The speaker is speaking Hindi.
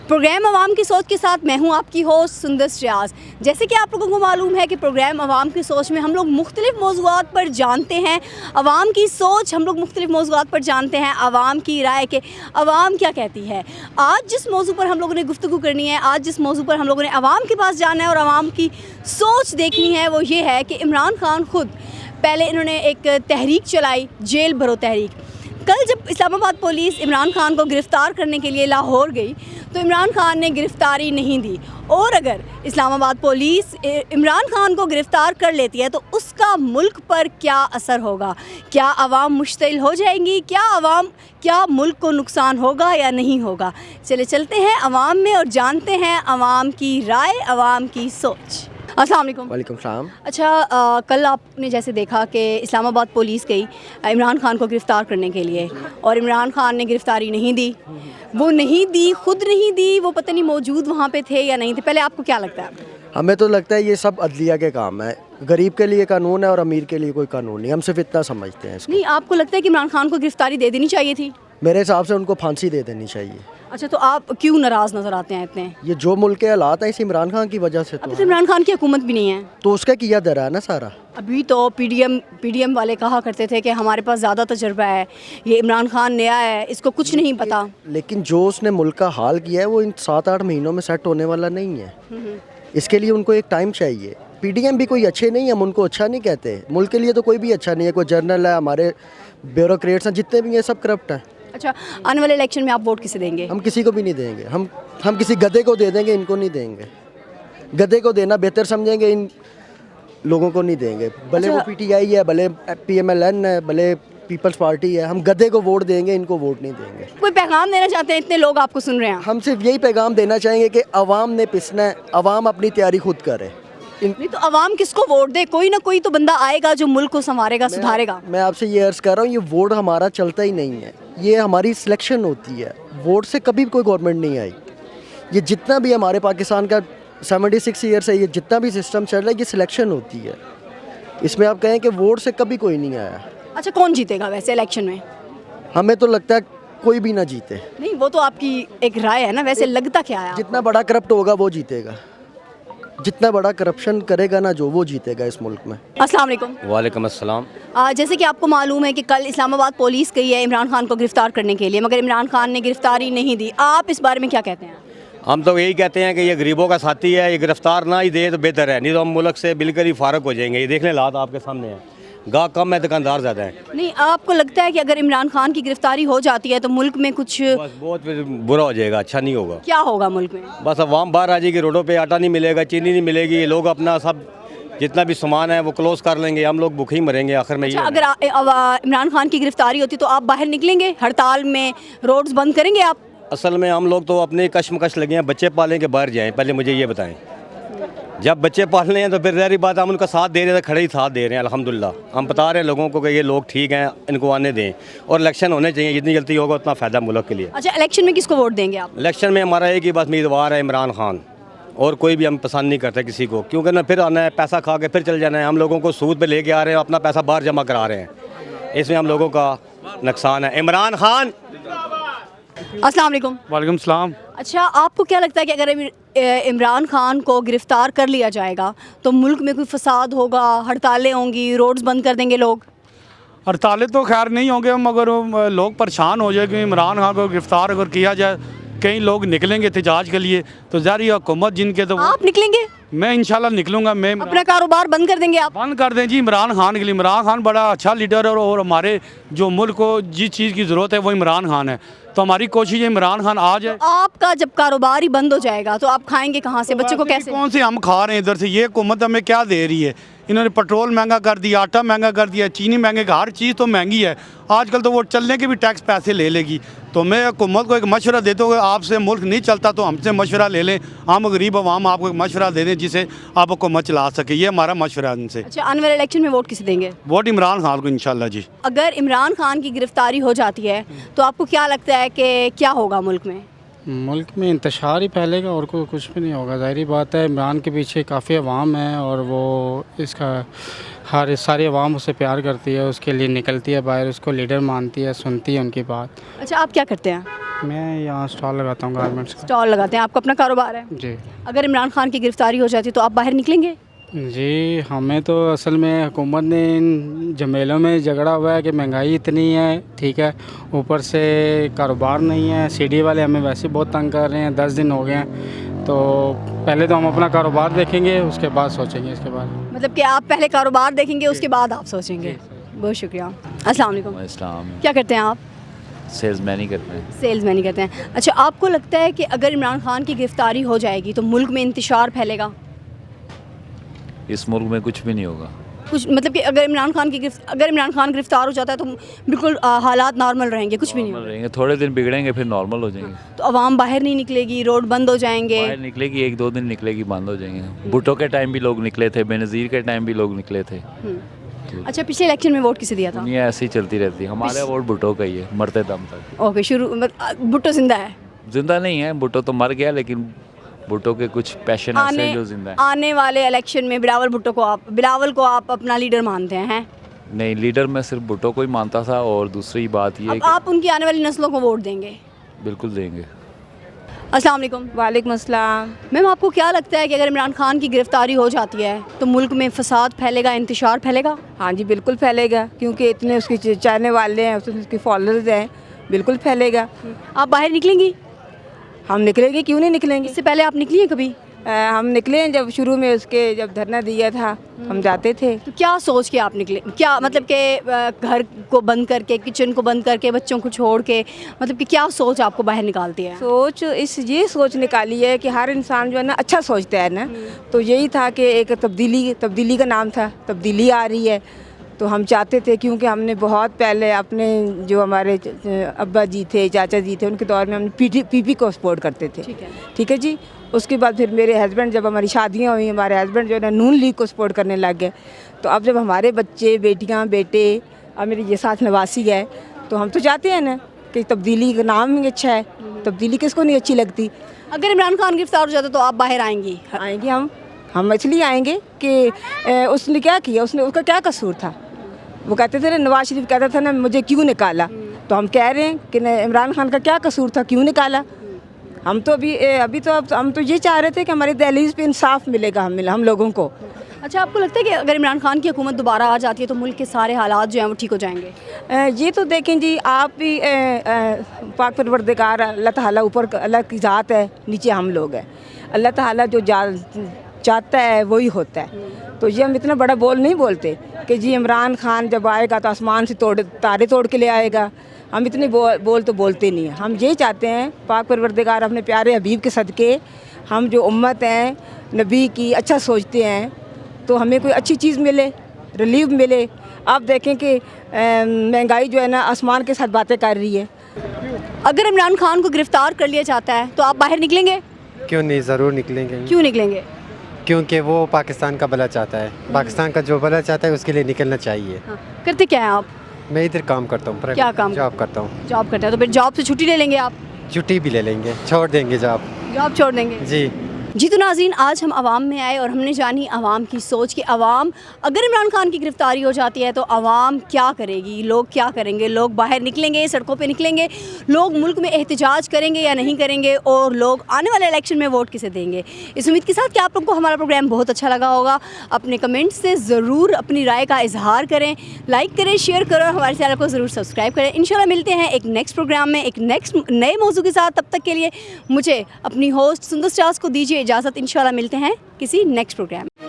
प्रोग्राम अवाम की सोच के साथ मैं हूं आपकी होस्ट सुंदर श्रियाज। जैसे कि आप लोगों को मालूम है कि प्रोग्राम अवाम की सोच में हम लोग मुख्तलिफ मौज़ूआत पर जानते हैं अवाम की सोच, हम लोग मुख्तलिफ मौज़ूआत पर जानते हैं अवाम की राय के अवाम क्या कहती है। आज जिस मौजू पर हम लोगों ने गुफ्तगू करनी है, आज जिस मौजू पर हम लोगों ने अवाम के पास जाना है और अवाम की सोच देखनी है, वो ये है कि इमरान खान खुद पहले इन्होंने एक तहरीक चलाई, जेल भरो तहरीक। कल जब इस्लामाबाद पुलिस इमरान खान को गिरफ़्तार करने के लिए लाहौर गई तो इमरान खान ने गिरफ़्तारी नहीं दी, और अगर इस्लामाबाद पुलिस इमरान खान को गिरफ़्तार कर लेती है तो उसका मुल्क पर क्या असर होगा। क्या अवाम मुश्तिल हो जाएंगी, क्या मुल्क को नुकसान होगा या नहीं होगा। चलते हैं अवाम में और जानते हैं अवाम की राय, अवाम की सोच। अस्सलाम वालेकुम। वालेकुम सलाम। अच्छा, कल आपने जैसे देखा कि इस्लामाबाद पुलिस गई इमरान खान को गिरफ़्तार करने के लिए और इमरान खान ने गिरफ़्तारी नहीं दी, वो नहीं दी, खुद नहीं दी, वो पता नहीं मौजूद वहाँ पे थे या नहीं थे। पहले आपको क्या लगता है? हमें तो लगता है ये सब अदलिया के काम है। गरीब के लिए कानून है और अमीर के लिए कोई कानून नहीं। हम सिर्फ इतना समझते हैं इसको। नहीं, आपको लगता है कि इमरान खान को गिरफ़्तारी दे देनी चाहिए थी? मेरे हिसाब से उनको फांसी दे देनी चाहिए। अच्छा, तो आप क्यों नाराज़ नज़र आते हैं इतने? ये जो मुल्क के हालात हैं इस इमरान खान की वजह से अभी तो इमरान खान की हुकूमत भी नहीं है, तो उसका किया दर है ना सारा। अभी तो पीडीएम वाले कहा करते थे कि हमारे पास ज़्यादा तजुर्बा है, ये इमरान खान नया है, इसको कुछ नहीं पता। लेकिन जो उसने मुल्क का हाल किया है वो इन 7-8 महीनों में सेट होने वाला नहीं है। इसके लिए उनको एक टाइम चाहिए। पीडीएम भी कोई अच्छे नहीं, हम उनको अच्छा नहीं कहते। मुल्क के लिए तो कोई भी अच्छा नहीं है। कोई जर्नल है, हमारे ब्यूरोक्रेट्स हैं, जितने भी हैं सब करप्ट हैं। अच्छा, आने वाले इलेक्शन में आप वोट किसे देंगे? हम किसी को भी नहीं देंगे। हम किसी गधे को दे देंगे, इनको नहीं देंगे। गधे को देना बेहतर समझेंगे, इन लोगों को नहीं देंगे। भले वो पीटीआई है, भले पीएमएलएन है, भले पीपल्स पार्टी है, हम गधे को वोट देंगे, इनको वोट नहीं देंगे। कोई पैगाम देना चाहते हैं? इतने लोग आपको सुन रहे हैं। हम सिर्फ यही पैगाम देना चाहेंगे कि अवाम ने पिसना है, अवाम अपनी तैयारी खुद करे। नहीं तो अवाम किसको वोट दे? कोई ना कोई तो बंदा आएगा जो मुल्क को संवारेगा, सुधारेगा। मैं आपसे ये अर्ज़ कर रहा हूँ, ये वोट हमारा चलता ही नहीं है। ये हमारी सिलेक्शन होती है। वोट से कभी कोई गवर्नमेंट नहीं आई। ये जितना भी हमारे पाकिस्तान का 76 ईयर से ये जितना भी सिस्टम चल रहा है, ये सिलेक्शन होती है। इसमें आप कहें कि वोट से कभी कोई नहीं आया। अच्छा, कौन जीतेगा वैसे इलेक्शन में? हमें तो लगता है कोई भी ना जीते। नहीं, वो तो आपकी एक राय है ना, वैसे लगता क्या है? जितना बड़ा करप्ट होगा वो जीतेगा। जितना बड़ा करप्शन करेगा ना जो, वो जीतेगा इस मुल्क में। अस्सलाम वालेकुम। वालेकुम अस्सलाम। जैसे कि आपको मालूम है कि कल इस्लामाबाद पुलिस गई है इमरान खान को गिरफ़्तार करने के लिए, मगर इमरान खान ने गिरफ़्तारी नहीं दी। आप इस बारे में क्या कहते हैं? हम तो यही कहते हैं कि ये गरीबों का साथी है, ये गिरफ्तार ना ही दे तो बेहतर है, नहीं तो हम मुल्क से बिल्कुल ही फारग हो जाएंगे। ये देख लें, हालात आपके सामने हैं। गाहक कम है, दुकानदार ज़्यादा है। नहीं, आपको लगता है कि अगर इमरान खान की गिरफ़्तारी हो जाती है तो मुल्क में कुछ बस बहुत बुरा हो जाएगा, अच्छा नहीं होगा। क्या होगा मुल्क में? बस अवाम बाहर आ जाएगी, रोडों पे आटा नहीं मिलेगा, चीनी नहीं मिलेगी, ये लोग अपना सब जितना भी सामान है वो क्लोज कर लेंगे, हम लोग भूखे ही मरेंगे आखिर में। अच्छा, अगर इमरान खान की गिरफ़्तारी होती तो आप बाहर निकलेंगे? हड़ताल में रोड्स बंद करेंगे आप? असल में हम लोग तो अपने कश्मकश लगे हैं, बच्चे पालें के बाहर जाएँ। पहले मुझे ये बताएं, जब बच्चे पालने हैं तो फिर ज़ाहिर बात हम उनका साथ दे रहे हैं, खड़े ही साथ दे रहे हैं अल्हम्दुलिल्लाह। हम बता रहे हैं लोगों को कि ये लोग ठीक हैं, इनको आने दें और इलेक्शन होने चाहिए। जितनी जल्दी होगा उतना फ़ायदा मुल्क के लिए। अच्छा, इलेक्शन में किसको वोट देंगे आप? इलेक्शन में हमारा एक ही बस उम्मीदवार है, इमरान खान, और कोई भी हम पसंद नहीं करते किसी को, क्योंकि ना फिर आना है, पैसा खा के फिर चल जाना है। हम लोगों को सूद पे लेके आ रहे हैं, अपना पैसा बाहर जमा करा रहे हैं, इसमें हम लोगों का नुकसान है। इमरान खान। अस्सलाम वालेकुम। वालेकुम सलाम। अच्छा, आपको क्या लगता है कि अगर इमरान खान को गिरफ़्तार कर लिया जाएगा तो मुल्क में कोई फसाद होगा, हड़तालें होंगी, रोड्स बंद कर देंगे लोग? हड़तालें तो खैर नहीं होंगे, मगर लोग परेशान हो जाएंगे। इमरान खान को गिरफ़्तार अगर किया जाए, कई लोग निकलेंगे एहतजाज के लिए, तो ज़ाहिर हुकूमत जिनके तो आप निकलेंगे? मैं इंशाल्लाह निकलूंगा। मैं अपना कारोबार बंद कर देंगे आप? बंद कर दें जी इमरान खान के लिए। इमरान खान बड़ा अच्छा लीडर है और हमारे जो मुल्क को जिस चीज़ की ज़रूरत है वो इमरान खान है, तो हमारी कोशिश है इमरान खान आ जाए। तो आपका जब कारोबार ही बंद हो जाएगा तो आप खाएंगे कहाँ से? बच्चों को कैसे? कौन से हम खा रहे हैं इधर से? ये हुकूमत हमें क्या दे रही है? इन्होंने पेट्रोल महंगा कर दिया, आटा महंगा कर दिया, चीनी महंगे, हर चीज़ तो महंगी है आजकल। तो वो चलने के भी टैक्स पैसे ले लेगी। तो मैं हुकूमत को एक मशवरा देता हूँ, आपसे मुल्क नहीं चलता तो हमसे मशवरा ले लें। हम गरीब अवाम आपको एक मशवरा दे दें जिसे आप हुकूमत चला सके। ये हमारा मशवरा है उनसे। अच्छा, आने वाले इलेक्शन में वोट किसे देंगे? वोट इमरान खान को इंशाल्लाह जी। अगर इमरान खान की गिरफ़्तारी हो जाती है तो आपको क्या लगता है कि क्या होगा मुल्क में? मुल्क में इंतशार ही फैलेगा और कोई कुछ भी नहीं होगा। ज़ाहिर बात है, इमरान के पीछे काफ़ी अवाम है और वो इसका हर सारी अवाम उससे प्यार करती है, उसके लिए निकलती है बाहर, उसको लीडर मानती है, सुनती है उनकी बात। अच्छा, आप क्या करते हैं? मैं यहाँ स्टॉल लगाता हूँ गारमेंट्स का। स्टॉल लगाते हैं, आपका अपना कारोबार है। जी अगर इमरान खान की गिरफ्तारी हो जाती तो आप बाहर निकलेंगे? जी, हमें तो असल में हुकूमत ने इन झमेलों में झगड़ा हुआ है कि महंगाई इतनी है, ठीक है, ऊपर से कारोबार नहीं है। सीडी वाले हमें वैसे बहुत तंग कर रहे हैं, 10 दिन हो गए हैं। तो पहले तो हम अपना कारोबार देखेंगे, उसके बाद सोचेंगे इसके बारे में। मतलब कि आप पहले कारोबार देखेंगे, उसके बाद आप सोचेंगे। बहुत शुक्रिया। अस्सलाम वालेकुम। इस्लाम क्या करते हैं आप? सेल्समैन ही करते हैं। सेल्समैन ही करते हैं। अच्छा, आपको लगता है कि अगर इमरान खान की गिरफ्तारी हो जाएगी तो मुल्क में इंतशार फैलेगा? इस मुल्क में कुछ भी नहीं होगा। कुछ मतलब कि अगर इमरान खान गिरफ्तार हो जाता है तो बिल्कुल हालात नॉर्मल रहेंगे, कुछ भी नहीं नॉर्मल होगा? रहेंगे, थोड़े दिन बिगड़ेंगे फिर नॉर्मल हो जाएंगे। तो आवाम बाहर नहीं निकलेगी, रोड बंद हो जाएंगे। बाहर निकलेगी, 1-2 दिन निकलेगी, बंद हो जाएंगे। भुट्टो के टाइम भी लोग निकले थे, बेनज़ीर के टाइम भी लोग निकले थे। अच्छा, पिछले इलेक्शन में वोट किसे दिया था? दुनिया ऐसी चलती रहती है। हमारा वोट भुट्टो का ही है, मरते दम तक। ओके, भुट्टो जिंदा है? जिंदा नहीं है, भुट्टो तो मर गया, लेकिन भुट्टो के कुछ पैशन ऐसे हैं जो जिंदा है। आने वाले इलेक्शन में बिलावल को आप अपना लीडर मानते हैं? नहीं, लीडर मैं सिर्फ भुट्टो को ही मानता था। और दूसरी बात ये है अब आप उनकी आने वाली नस्लों को वोट देंगे? बिल्कुल देंगे। अस्सलाम वालेकुम। वालेकुम अस्सलाम। मैम, आपको क्या लगता है कि अगर इमरान खान की गिरफ्तारी हो जाती है तो मुल्क में फसाद फैलेगा, इंतशार फैलेगा? हाँ जी, बिल्कुल फैलेगा, क्योंकि इतने उसके चाहने वाले हैं, उसके फॉलोअर्स हैं, बिल्कुल फैलेगा। आप बाहर निकलेंगी? हम निकलेंगे, क्यों नहीं निकलेंगे। इससे पहले आप निकली हैं कभी? हम निकले हैं जब शुरू में उसके जब धरना दिया था, हम जाते थे। तो क्या सोच के आप निकले? क्या मतलब कि घर को बंद करके, किचन को बंद करके, बच्चों को छोड़ के, मतलब कि क्या सोच आपको बाहर निकालती है? ये सोच निकाली है कि हर इंसान जो है ना अच्छा सोचता है ना, तो यही था कि एक तब्दीली का नाम था, तब्दीली आ रही है। तो हम चाहते थे, क्योंकि हमने बहुत पहले अपने जो हमारे अब्बा जी थे, चाचा जी थे, उनके दौर में हम पीपी को सपोर्ट करते थे। ठीक है जी। उसके बाद फिर मेरे हस्बैंड, जब हमारी शादियां हुई, हमारे हस्बैंड जो है ना नून लीग को सपोर्ट करने लग गए। तो अब जब हमारे बच्चे, बेटियां, बेटे, अब मेरे ये साथ नवासी है, तो हम तो चाहते हैं ना कि तब्दीली का नाम ही अच्छा है। तब्दीली किसको नहीं अच्छी लगती। अगर इमरान खान गिरफ्तार हो जाता तो आप बाहर आएंगी? आएंगे हम इसलिए आएंगे कि उसने क्या किया, उसका क्या कसूर था। वो कहते थे ना, नवाज शरीफ कहता था ना, मुझे क्यों निकाला। तो हम कह रहे हैं कि इमरान खान का क्या कसूर था, क्यों निकाला। हम तो हम तो ये चाह रहे थे कि हमारी दहलीज पे इंसाफ मिलेगा हम लोगों को। अच्छा, आपको लगता है कि अगर इमरान खान की हुकूमत दोबारा आ जाती है तो मुल्क के सारे हालात जो हैं वो ठीक हो जाएंगे? ये तो देखें जी, आप भी पाक परवरदिगार अल्लाह ताला, ऊपर अल्लाह की ज़ात है, नीचे हम लोग हैं। अल्लाह ताला जो चाहता है वही होता है। तो ये हम इतना बड़ा बोल नहीं बोलते कि जी इमरान खान जब आएगा तो आसमान से तारे तोड़ के ले आएगा। हम इतने बोल तो बोलते नहीं हैं। हम ये चाहते हैं, पाक परवरदिगार अपने प्यारे हबीब के सदके, हम जो उम्मत हैं नबी की, अच्छा सोचते हैं तो हमें कोई अच्छी चीज़ मिले, रिलीफ मिले। आप देखें कि महंगाई जो है ना आसमान के साथ बातें कर रही है। अगर इमरान खान को गिरफ्तार कर लिया जाता है तो आप बाहर निकलेंगे? क्यों नहीं, ज़रूर निकलेंगे। क्यों निकलेंगे? क्योंकि वो पाकिस्तान का भला चाहता है। पाकिस्तान का जो भला चाहता है उसके लिए निकलना चाहिए। हाँ। करते क्या हैं आप? मैं इधर काम करता हूँ। क्या काम? जॉब करता हूँ। जॉब करते हैं, तो फिर जॉब से छुट्टी ले लेंगे आप? छुट्टी भी ले लेंगे, छोड़ देंगे जॉब छोड़ देंगे जी। जी। तो नाज़रीन, आज हम आवाम में आए और हमने जानी आवाम की सोच कि आवाम, अगर इमरान खान की गिरफ्तारी हो जाती है तो आवाम क्या करेगी, लोग क्या करेंगे। लोग बाहर निकलेंगे, सड़कों पे निकलेंगे, लोग मुल्क में एहतजाज करेंगे या नहीं करेंगे, और लोग आने वाले इलेक्शन में वोट किसे देंगे। इस उम्मीद के साथ कि आप लोगों को हमारा प्रोग्राम बहुत अच्छा लगा होगा। अपने कमेंट से ज़रूर अपनी राय का इजहार करें, लाइक करें, शेयर करें, और हमारे चैनल को ज़रूर सब्सक्राइब करें। इंशाल्लाह मिलते हैं एक नेक्स्ट प्रोग्राम में, एक नेक्स्ट नए मौजू के साथ। तब तक के लिए मुझे अपनी होस्ट सुंदर स्टार्स को दीजिए इजाज़त। इंशाल्लाह मिलते हैं किसी नेक्स्ट प्रोग्राम में।